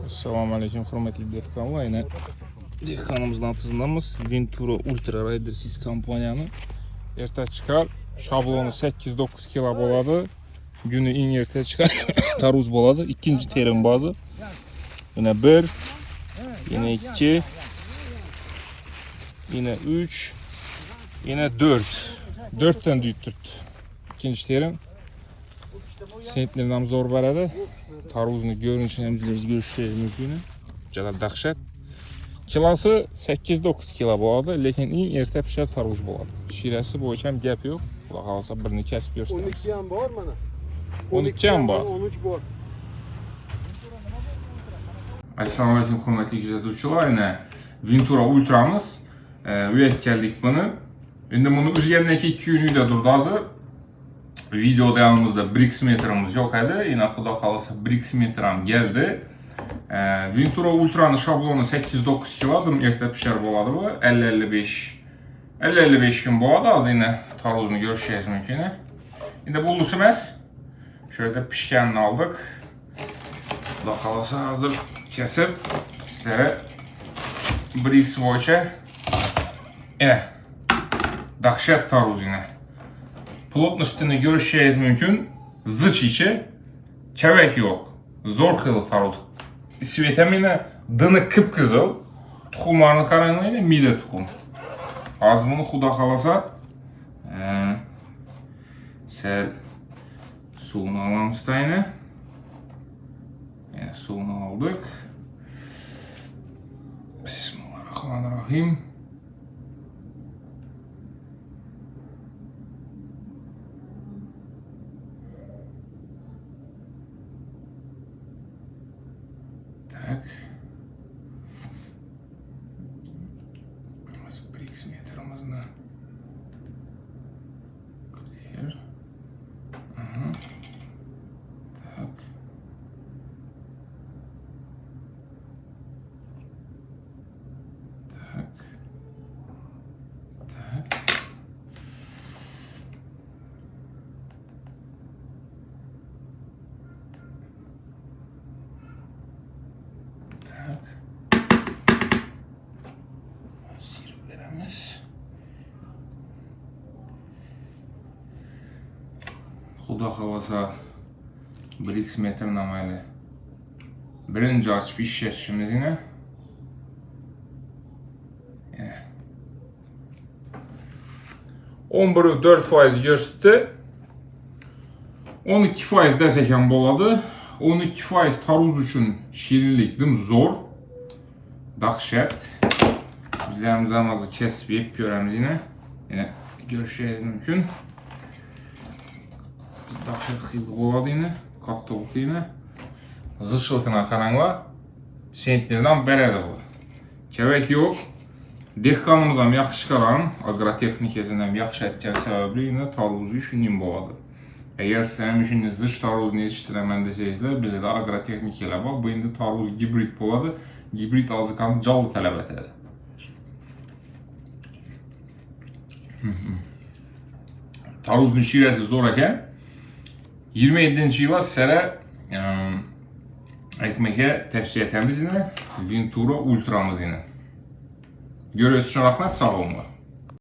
Assalamu alaikum hürmetli dehqonlar. Yine dehqonimizin atısındamız. Ventura Ultra Rider 6 kampanyanı. Ertə çıxar. Şablonu 8-9 kilo boladı. Günü in ertə çıxar. Taruz boladı. İkinci terim bazı. Yine 1. Yine 2. Yine 3. Yine 4. 4'ten düyüttürt. İkinci terim. Sentlerden zor baradı. Taruzunu görünüşünü emzileriz görüşürüz mümkün. Cada dahşet. Kilosu 8-9 kilo boladı. Lekin en ertə pişer taruz boladı. Şirəsi boyunca gəp yox. Kulaq alsa birini kesip göstəririz. 12 yan var mana. 12 yan var. 13 var. Assalamu alaikum hürmetli gözləyicilər. Yine Ventura Ultra'mız. Üyək gəldik bunu. Şimdi bunu üzerindeki 2 yönü de durdu hazır. Videoda yanımızda Brix metremiz yok idi. Yine xuda kalırsa Brix metram geldi. Ventura Ultra'nın şablonu 8-9 kilodur. Ertə pişer boladı bu. 50-55 gün boladı. Az yine taruzunu görüşeceğiz mümkün. Şimdi buldusu məs. Şöyle pişkenini aldık. Xuda kalırsa hazır kesip sizlere Brix boyunca dahşet taruz yine. Plotnostunu görüşeceğiz mümkün. Zıç içi. Kevek yok. Zor xılı taruz. Svetamine dını kıpkızıl. Tuxumlarını karanlığıyla mide tuxum. Az bunu xuda kalasa sel suyunu alamız da yine. Suyunu aldık. Bismillahirrahmanirrahim. Tak. Brix metremizni clear. Aha. Tak. Tak. Tak. Sirveremiz. Xuda kalasa Brix metrnamayla birinci açıp iş geçişimiz yine. 11,4% gösterdi. 12% deseken boladı. 12% taruz üçün şirinlik değil mi? Zor. Dahşet. Bizlerimiz amazı kesip yiyip göremiz yine. Yine görüşeceğiz mümkün. Dahşet xıylı boladı yine. Kattılık yine. Zışılıkına karanla. Sentlerden belədir bu. Kevek yok. Dehqanımızam yaxşı çıxaran, agrotexnikəsindən yaxşı ətkən səbəbli yine taruzu üçün boladı. Eğer sizin için zış taruzunu yetiştiremem deseyizler, bize de agrotexnik ile bak. Bu indi taruz gibrit boladı. Gibrit azıkan calı tələb etədi. Taruzun şirəsi zor əkən 27-ci yıla sizlərə ekməkə təvsiyə etəmiz yine Ventura Ultra'mız yine. Görüyorsunuz, çox rəhmət, sağ olun.